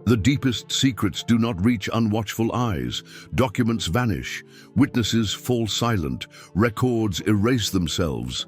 The deepest secrets do not reach unwatchful eyes. Documents vanish, witnesses fall silent, records erase themselves.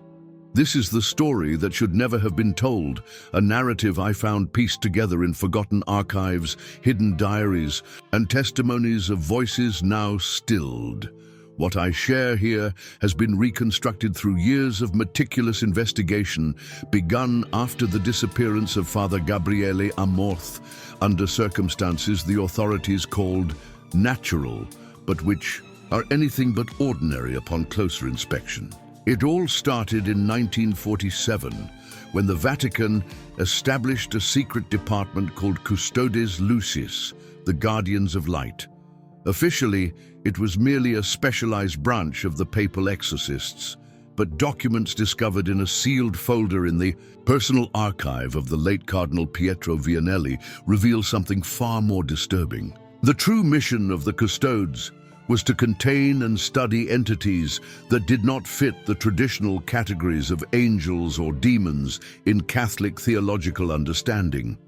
This is the story that should never have been told, a narrative I found pieced together in forgotten archives, hidden diaries, and testimonies of voices now stilled. What I share here has been reconstructed through years of meticulous investigation, begun after the disappearance of Father Gabriele Amorth, under circumstances the authorities called natural, but which are anything but ordinary upon closer inspection. It all started in 1947, when the Vatican established a secret department called Custodes Lucis, the Guardians of Light. Officially, it was merely a specialized branch of the papal exorcists, but documents discovered in a sealed folder in the personal archive of the late Cardinal Pietro Vianelli reveal something far more disturbing. The true mission of the Custodes was to contain and study entities that did not fit the traditional categories of angels or demons in Catholic theological understanding.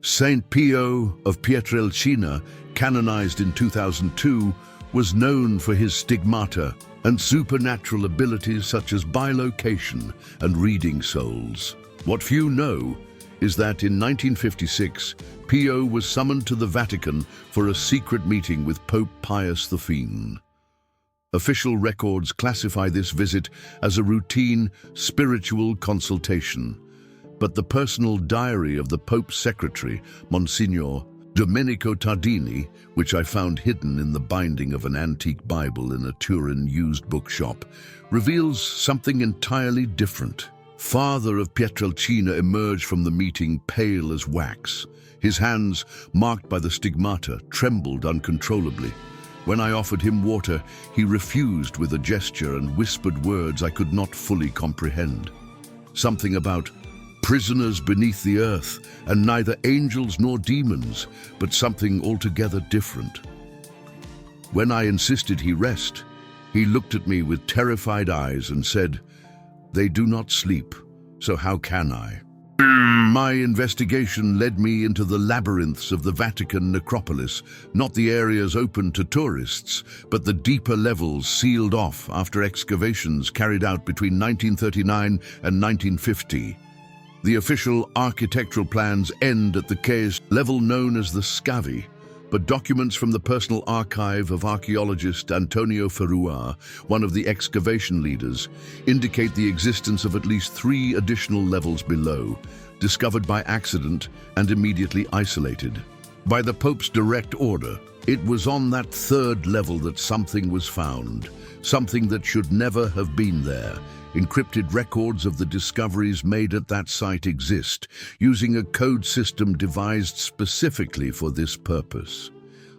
Saint Pio of Pietrelcina, canonized in 2002, was known for his stigmata and supernatural abilities such as bilocation and reading souls. What few know is that in 1956, Pio was summoned to the Vatican for a secret meeting with Pope Pius V. Official records classify this visit as a routine spiritual consultation, but the personal diary of the Pope's secretary, Monsignor Domenico Tardini, which I found hidden in the binding of an antique Bible in a Turin used bookshop, reveals something entirely different. Father of Pietrelcina emerged from the meeting pale as wax. His hands, marked by the stigmata, trembled uncontrollably. When I offered him water, he refused with a gesture and whispered words I could not fully comprehend. Something about prisoners beneath the earth, and neither angels nor demons, but something altogether different. When I insisted he rest, he looked at me with terrified eyes and said, "They do not sleep, so how can I?" My investigation led me into the labyrinths of the Vatican necropolis, not the areas open to tourists, but the deeper levels sealed off after excavations carried out between 1939 and 1950. The official architectural plans end at the case level known as the Scavi, but documents from the personal archive of archaeologist Antonio Ferruar, one of the excavation leaders, indicate the existence of at least 3 additional levels below, discovered by accident and immediately isolated. By the Pope's direct order, it was on that 3rd level that something was found, something that should never have been there. Encrypted records of the discoveries made at that site exist, using a code system devised specifically for this purpose.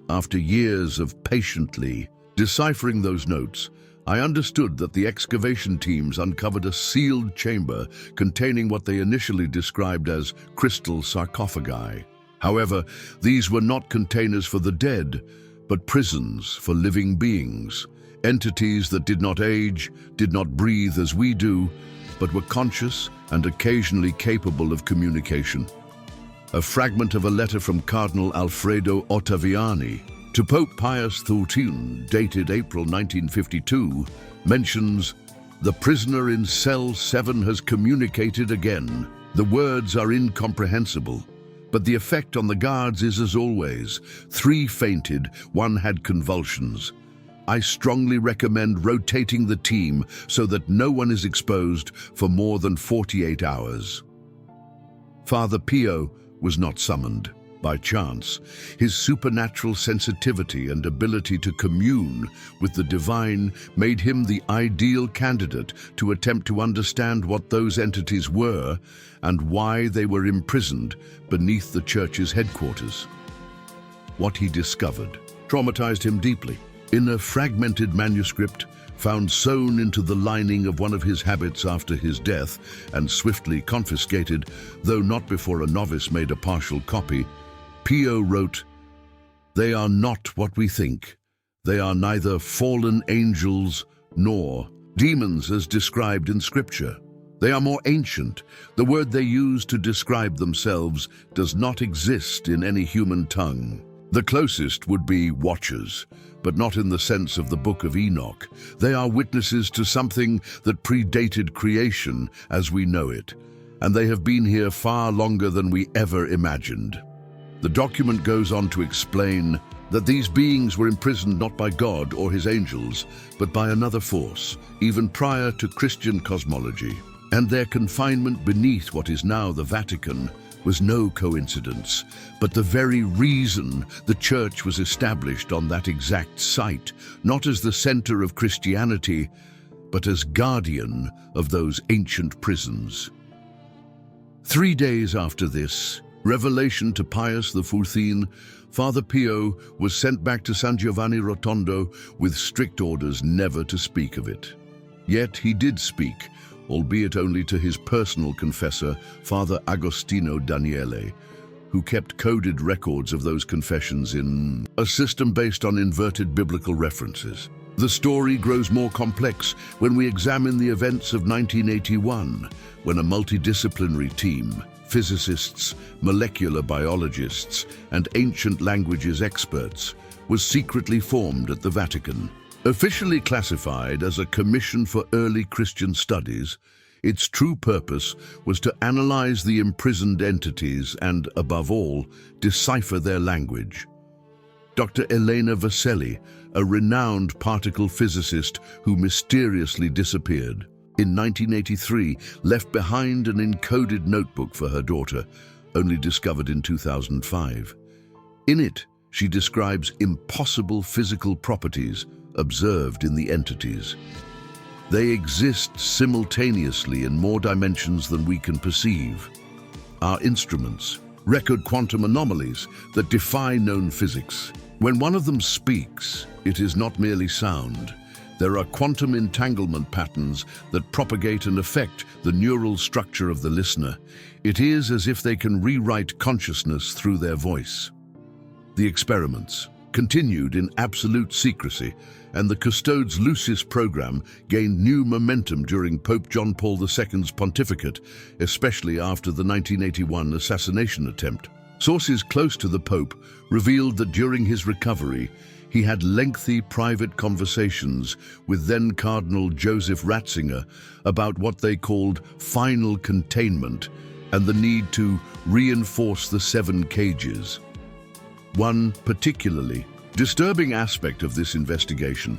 After years of patiently deciphering those notes, I understood that the excavation teams uncovered a sealed chamber containing what they initially described as crystal sarcophagi. However, these were not containers for the dead, but prisons for living beings. Entities that did not age, did not breathe as we do, but were conscious and occasionally capable of communication. A fragment of a letter from Cardinal Alfredo Ottaviani to Pope Pius XIII, dated April 1952, mentions, "The prisoner in cell 7 has communicated again. The words are incomprehensible, but the effect on the guards is as always. 3 fainted, 1 had convulsions. I strongly recommend rotating the team so that no one is exposed for more than 48 hours. Father Pio was not summoned by chance. His supernatural sensitivity and ability to commune with the divine made him the ideal candidate to attempt to understand what those entities were and why they were imprisoned beneath the church's headquarters. What he discovered traumatized him deeply. In a fragmented manuscript found sewn into the lining of one of his habits after his death and swiftly confiscated, though not before a novice made a partial copy, Pio wrote, "They are not what we think. They are neither fallen angels nor demons as described in Scripture. They are more ancient. The word they use to describe themselves does not exist in any human tongue. The closest would be watchers, but not in the sense of the Book of Enoch. They are witnesses to something that predated creation as we know it, and they have been here far longer than we ever imagined. The document goes on to explain that these beings were imprisoned not by God or his angels, but by another force, even prior to Christian cosmology. And their confinement beneath what is now the Vatican was no coincidence, but the very reason the Church was established on that exact site, not as the center of Christianity, but as guardian of those ancient prisons. 3 days after this revelation to Pius XIV, Father Pio was sent back to San Giovanni Rotondo with strict orders never to speak of it. Yet he did speak, albeit only to his personal confessor, Father Agostino Daniele, who kept coded records of those confessions in a system based on inverted biblical references. The story grows more complex when we examine the events of 1981, when a multidisciplinary team, physicists, molecular biologists, and ancient languages experts, was secretly formed at the Vatican. Officially classified as a Commission for Early Christian Studies, its true purpose was to analyze the imprisoned entities and, above all, decipher their language. Dr. Elena Vaselli, a renowned particle physicist who mysteriously disappeared, in 1983 left behind an encoded notebook for her daughter, only discovered in 2005. In it, she describes impossible physical properties observed in the entities. They exist simultaneously in more dimensions than we can perceive. Our instruments record quantum anomalies that defy known physics. When one of them speaks, it is not merely sound. There are quantum entanglement patterns that propagate and affect the neural structure of the listener. It is as if they can rewrite consciousness through their voice. The experiments continued in absolute secrecy, and the Custodes Lucis program gained new momentum during Pope John Paul II's pontificate, especially after the 1981 assassination attempt. Sources close to the Pope revealed that during his recovery, he had lengthy private conversations with then Cardinal Joseph Ratzinger about what they called final containment and the need to reinforce the 7 cages. One particularly disturbing aspect of this investigation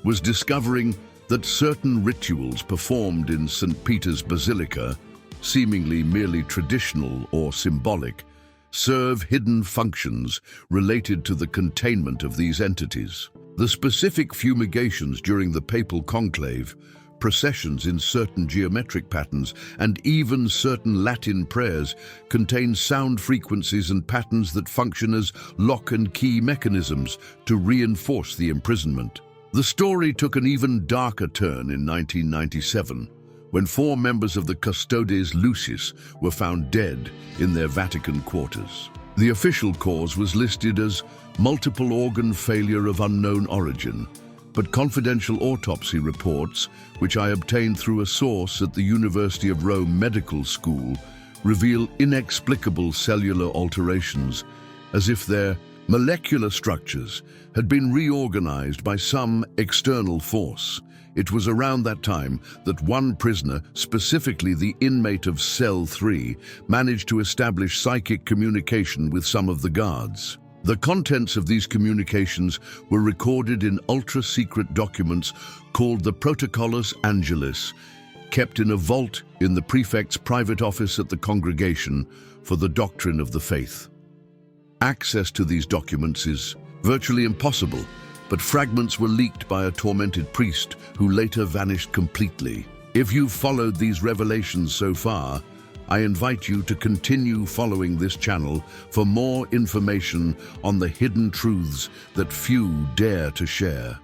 was discovering that certain rituals performed in St. Peter's Basilica, seemingly merely traditional or symbolic, serve hidden functions related to the containment of these entities. The specific fumigations during the papal conclave, processions in certain geometric patterns, and even certain Latin prayers contain sound frequencies and patterns that function as lock and key mechanisms to reinforce the imprisonment. The story took an even darker turn in 1997, when 4 members of the Custodes Lucis were found dead in their Vatican quarters. The official cause was listed as multiple organ failure of unknown origin, but confidential autopsy reports, which I obtained through a source at the University of Rome Medical School, reveal inexplicable cellular alterations, as if their molecular structures had been reorganized by some external force. It was around that time that one prisoner, specifically the inmate of Cell 3, managed to establish psychic communication with some of the guards. The contents of these communications were recorded in ultra-secret documents called the Protocollus Angelis, kept in a vault in the prefect's private office at the Congregation for the Doctrine of the Faith. Access to these documents is virtually impossible, but fragments were leaked by a tormented priest who later vanished completely. If you've followed these revelations so far, I invite you to continue following this channel for more information on the hidden truths that few dare to share.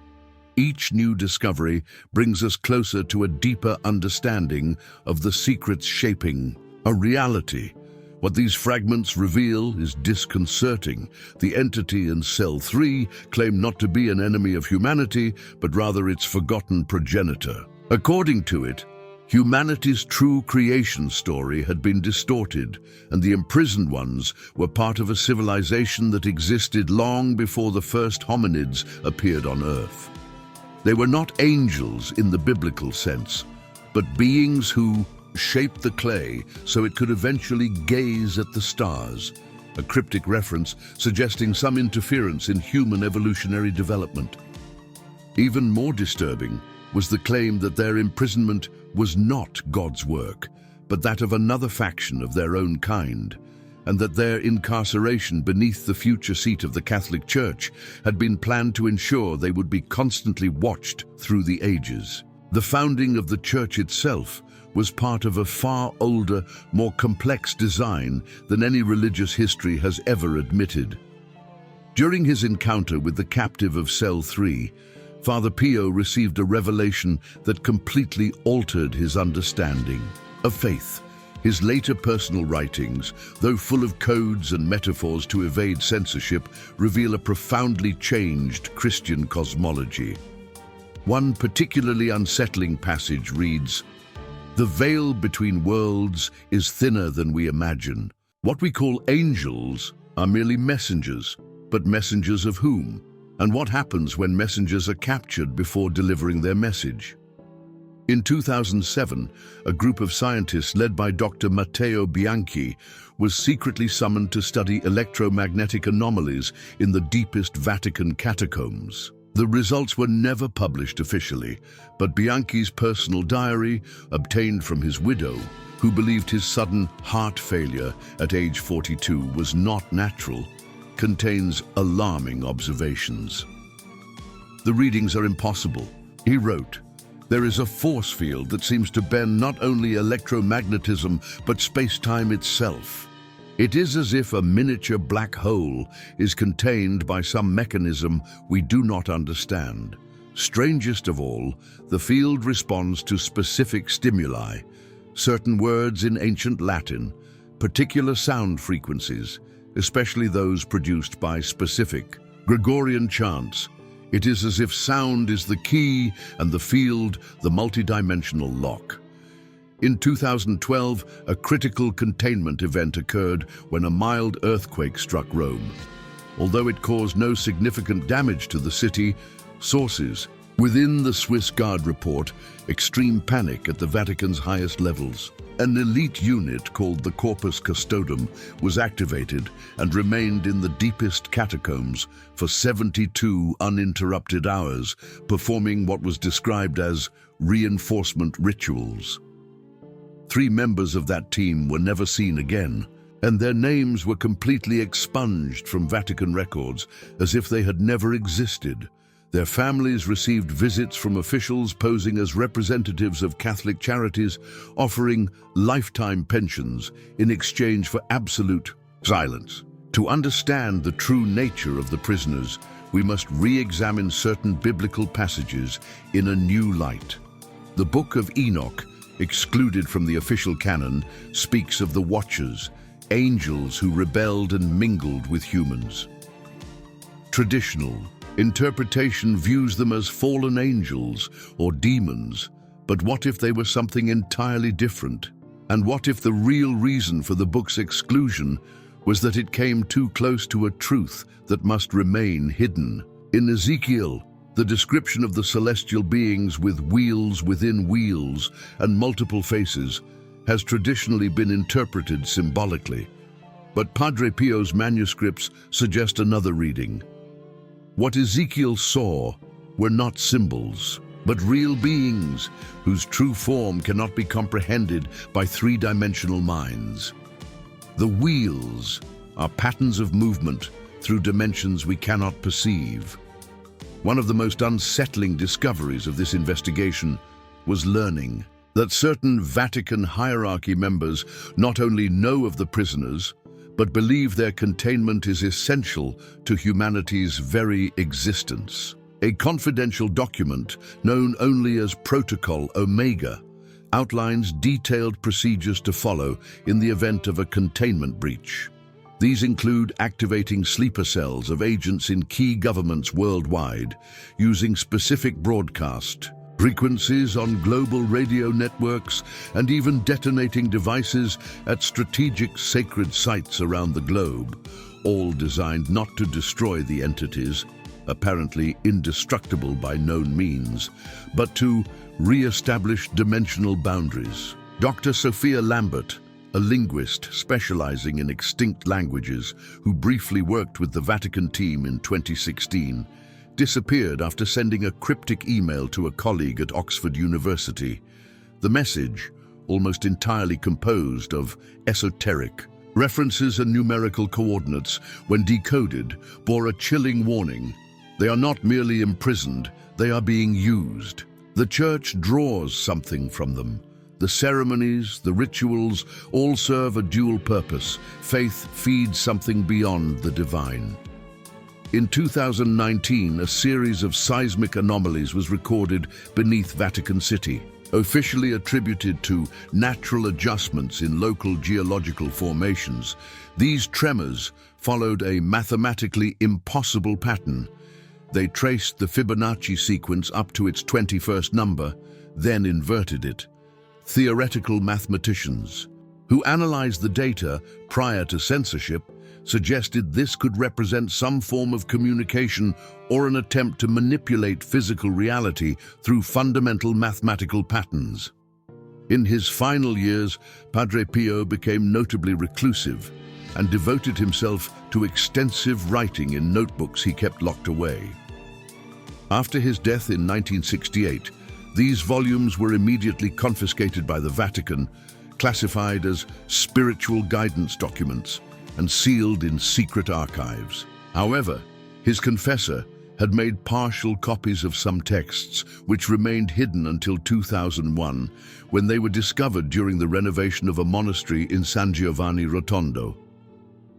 Each new discovery brings us closer to a deeper understanding of the secrets shaping a reality. What these fragments reveal is disconcerting. The entity in Cell 3 claimed not to be an enemy of humanity, but rather its forgotten progenitor. According to it, Humanity's true creation story had been distorted, and the imprisoned ones were part of a civilization that existed long before the first hominids appeared on Earth. They were not angels in the biblical sense, but beings who shaped the clay so it could eventually gaze at the stars, a cryptic reference suggesting some interference in human evolutionary development. Even more disturbing was the claim that their imprisonment was not God's work, but that of another faction of their own kind, and that their incarceration beneath the future seat of the Catholic Church had been planned to ensure they would be constantly watched through the ages. The founding of the Church itself was part of a far older, more complex design than any religious history has ever admitted. During his encounter with the captive of Cell 3, Father Pio received a revelation that completely altered his understanding of faith. His later personal writings, though full of codes and metaphors to evade censorship, reveal a profoundly changed Christian cosmology. One particularly unsettling passage reads, "The veil between worlds is thinner than we imagine. What we call angels are merely messengers, but messengers of whom? And what happens when messengers are captured before delivering their message?" In 2007, a group of scientists led by Dr. Matteo Bianchi was secretly summoned to study electromagnetic anomalies in the deepest Vatican catacombs. The results were never published officially, but Bianchi's personal diary, obtained from his widow, who believed his sudden heart failure at age 42 was not natural, contains alarming observations. "The readings are impossible," he wrote. "There is a force field that seems to bend not only electromagnetism but space-time itself. It is as if a miniature black hole is contained by some mechanism we do not understand. Strangest of all, the field responds to specific stimuli, certain words in ancient Latin, particular sound frequencies, especially those produced by specific Gregorian chants. It is as if sound is the key and the field the multidimensional lock." In 2012, a critical containment event occurred when a mild earthquake struck Rome. Although it caused no significant damage to the city, sources within the Swiss Guard report extreme panic at the Vatican's highest levels. An elite unit called the Corpus Custodum was activated and remained in the deepest catacombs for 72 uninterrupted hours, performing what was described as reinforcement rituals. 3 members of that team were never seen again, and their names were completely expunged from Vatican records as if they had never existed. Their families received visits from officials posing as representatives of Catholic charities, offering lifetime pensions in exchange for absolute silence. To understand the true nature of the prisoners, we must re-examine certain biblical passages in a new light. The Book of Enoch, excluded from the official canon, speaks of the Watchers, angels who rebelled and mingled with humans. Traditional interpretation views them as fallen angels or demons, but what if they were something entirely different? And what if the real reason for the book's exclusion was that it came too close to a truth that must remain hidden? In Ezekiel, the description of the celestial beings with wheels within wheels and multiple faces has traditionally been interpreted symbolically. But Padre Pio's manuscripts suggest another reading. What Ezekiel saw were not symbols, but real beings whose true form cannot be comprehended by three-dimensional minds. The wheels are patterns of movement through dimensions we cannot perceive. One of the most unsettling discoveries of this investigation was learning that certain Vatican hierarchy members not only know of the prisoners, but believe their containment is essential to humanity's very existence. A confidential document, known only as Protocol Omega, outlines detailed procedures to follow in the event of a containment breach. These include activating sleeper cells of agents in key governments worldwide, using specific broadcast frequencies on global radio networks, and even detonating devices at strategic sacred sites around the globe, all designed not to destroy the entities, apparently indestructible by known means, but to re-establish dimensional boundaries. Dr. Sophia Lambert, a linguist specializing in extinct languages who briefly worked with the Vatican team in 2016, disappeared after sending a cryptic email to a colleague at Oxford University. The message, almost entirely composed of esoteric references and numerical coordinates, when decoded, bore a chilling warning. They are not merely imprisoned, they are being used. The Church draws something from them. The ceremonies, the rituals, all serve a dual purpose. Faith feeds something beyond the divine. In 2019, a series of seismic anomalies was recorded beneath Vatican City, officially attributed to natural adjustments in local geological formations. These tremors followed a mathematically impossible pattern. They traced the Fibonacci sequence up to its 21st number, then inverted it. Theoretical mathematicians, who analyzed the data prior to censorship, suggested this could represent some form of communication or an attempt to manipulate physical reality through fundamental mathematical patterns. In his final years, Padre Pio became notably reclusive and devoted himself to extensive writing in notebooks he kept locked away. After his death in 1968, these volumes were immediately confiscated by the Vatican, classified as spiritual guidance documents, and sealed in secret archives. However, his confessor had made partial copies of some texts which remained hidden until 2001, when they were discovered during the renovation of a monastery in San Giovanni Rotondo.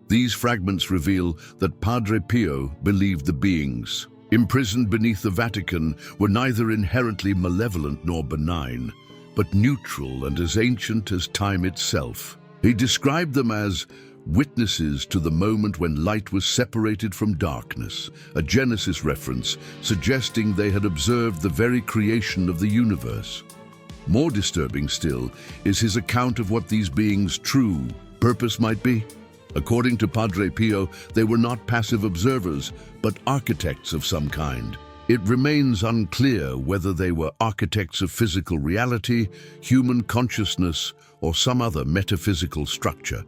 These fragments reveal that Padre Pio believed the beings imprisoned beneath the Vatican were neither inherently malevolent nor benign, but neutral and as ancient as time itself. He described them as witnesses to the moment when light was separated from darkness, a Genesis reference suggesting they had observed the very creation of the universe. More disturbing still is his account of what these beings' true purpose might be. According to Padre Pio, they were not passive observers, but architects of some kind. It remains unclear whether they were architects of physical reality, human consciousness, or some other metaphysical structure.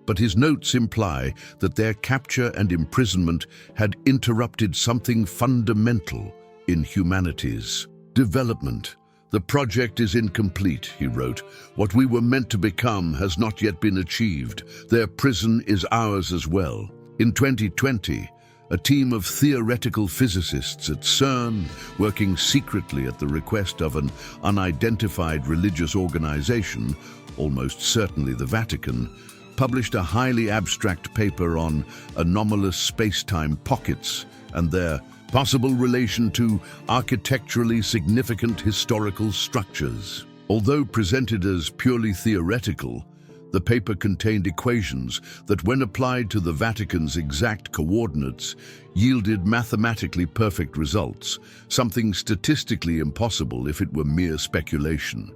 But his notes imply that their capture and imprisonment had interrupted something fundamental in humanity's development. "The project is incomplete," he wrote. "What we were meant to become has not yet been achieved. Their prison is ours as well." In 2020, a team of theoretical physicists at CERN, working secretly at the request of an unidentified religious organization, almost certainly the Vatican, published a highly abstract paper on anomalous space-time pockets and their possible relation to architecturally significant historical structures. Although presented as purely theoretical, the paper contained equations that, when applied to the Vatican's exact coordinates, yielded mathematically perfect results, something statistically impossible if it were mere speculation.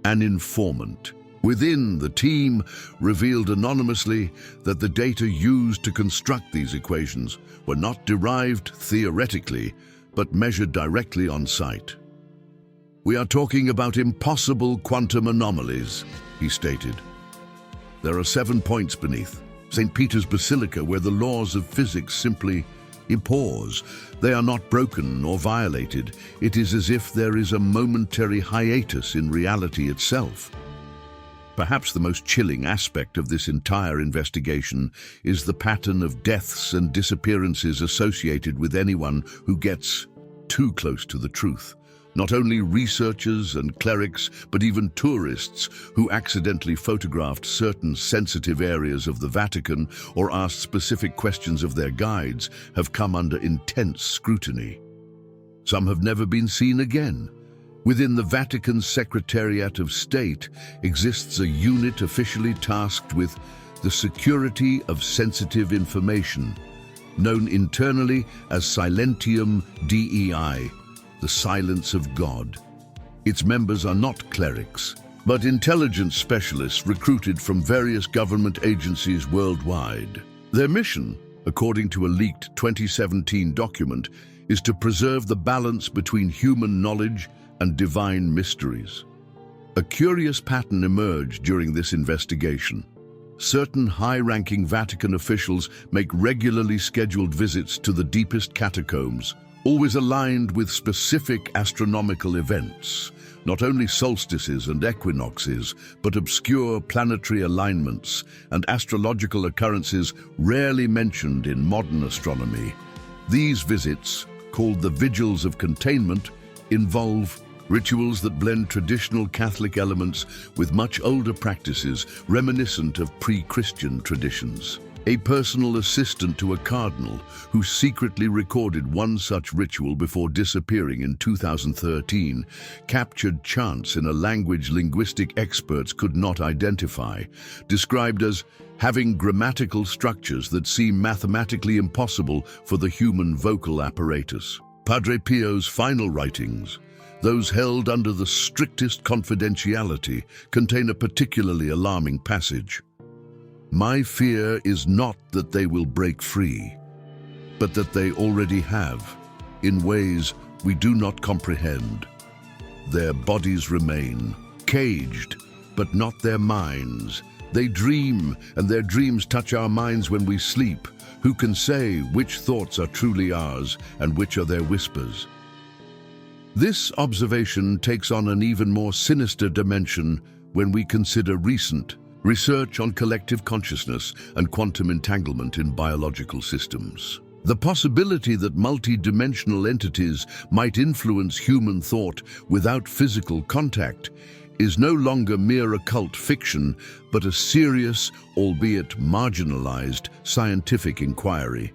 An informant within the team revealed anonymously that the data used to construct these equations were not derived theoretically, but measured directly on site. "We are talking about impossible quantum anomalies," he stated. "There are 7 points beneath St. Peter's Basilica where the laws of physics simply pause. They are not broken or violated. It is as if there is a momentary hiatus in reality itself." Perhaps the most chilling aspect of this entire investigation is the pattern of deaths and disappearances associated with anyone who gets too close to the truth. Not only researchers and clerics, but even tourists who accidentally photographed certain sensitive areas of the Vatican or asked specific questions of their guides have come under intense scrutiny. Some have never been seen again. Within the Vatican's Secretariat of State exists a unit officially tasked with the security of sensitive information, known internally as Silentium DEI, the silence of God. Its members are not clerics, but intelligence specialists recruited from various government agencies worldwide. Their mission, according to a leaked 2017 document, is to preserve the balance between human knowledge and divine mysteries. A curious pattern emerged during this investigation. Certain high-ranking Vatican officials make regularly scheduled visits to the deepest catacombs, always aligned with specific astronomical events, not only solstices and equinoxes, but obscure planetary alignments and astrological occurrences rarely mentioned in modern astronomy. These visits, called the Vigils of Containment, involve rituals that blend traditional Catholic elements with much older practices reminiscent of pre-Christian traditions. A personal assistant to a cardinal who secretly recorded one such ritual before disappearing in 2013 captured chants in a language linguistic experts could not identify, described as having grammatical structures that seem mathematically impossible for the human vocal apparatus. Padre Pio's final writings, those held under the strictest confidentiality, contain a particularly alarming passage. My fear is not that they will break free, but that they already have, in ways we do not comprehend. Their bodies remain caged, but not their minds. They dream, and their dreams touch our minds when we sleep. Who can say which thoughts are truly ours and which are their whispers? This observation takes on an even more sinister dimension when we consider recent research on collective consciousness and quantum entanglement in biological systems. The possibility that multi-dimensional entities might influence human thought without physical contact is no longer mere occult fiction, but a serious, albeit marginalized, scientific inquiry.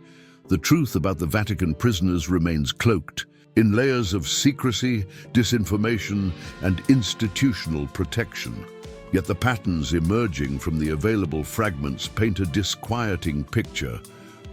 The truth about the Vatican prisoners remains cloaked in layers of secrecy, disinformation, and institutional protection. Yet the patterns emerging from the available fragments paint a disquieting picture.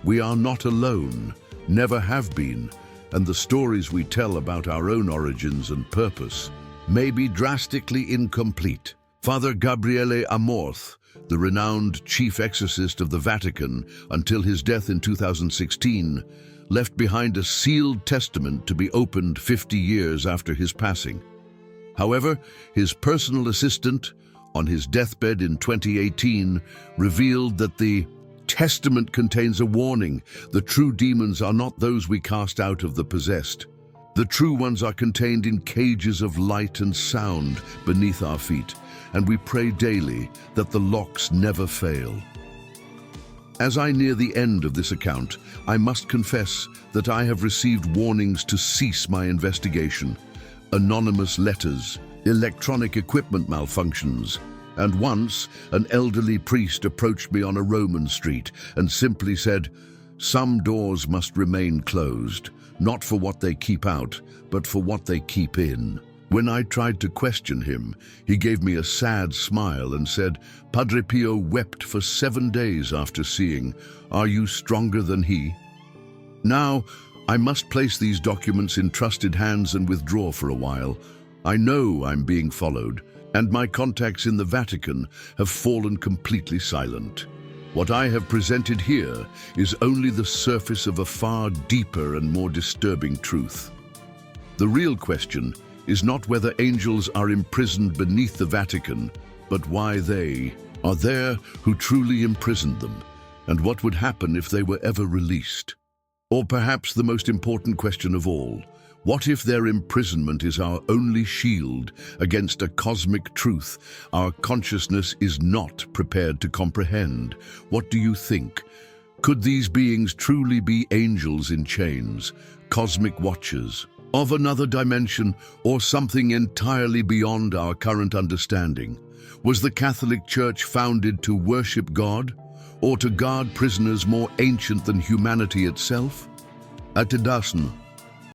We are not alone, never have been, and the stories we tell about our own origins and purpose may be drastically incomplete. Father Gabriele Amorth, the renowned chief exorcist of the Vatican until his death in 2016, left behind a sealed testament to be opened 50 years after his passing. However, his personal assistant, on his deathbed in 2018, revealed that the testament contains a warning: the true demons are not those we cast out of the possessed. The true ones are contained in cages of light and sound beneath our feet, and we pray daily that the locks never fail. As I near the end of this account, I must confess that I have received warnings to cease my investigation, anonymous letters, electronic equipment malfunctions, and once an elderly priest approached me on a Roman street and simply said, "Some doors must remain closed, not for what they keep out, but for what they keep in." When I tried to question him, he gave me a sad smile and said, "Padre Pio wept for 7 days after seeing. Are you stronger than he?" Now, I must place these documents in trusted hands and withdraw for a while. I know I'm being followed, and my contacts in the Vatican have fallen completely silent. What I have presented here is only the surface of a far deeper and more disturbing truth. The real question is not whether angels are imprisoned beneath the Vatican, but why they are there who truly imprisoned them, and what would happen if they were ever released. Or perhaps the most important question of all, what if their imprisonment is our only shield against a cosmic truth our consciousness is not prepared to comprehend? What do you think? Could these beings truly be angels in chains, cosmic watchers of another dimension, or something entirely beyond our current understanding? Was the Catholic Church founded to worship God, or to guard prisoners more ancient than humanity itself? At Imprisoned,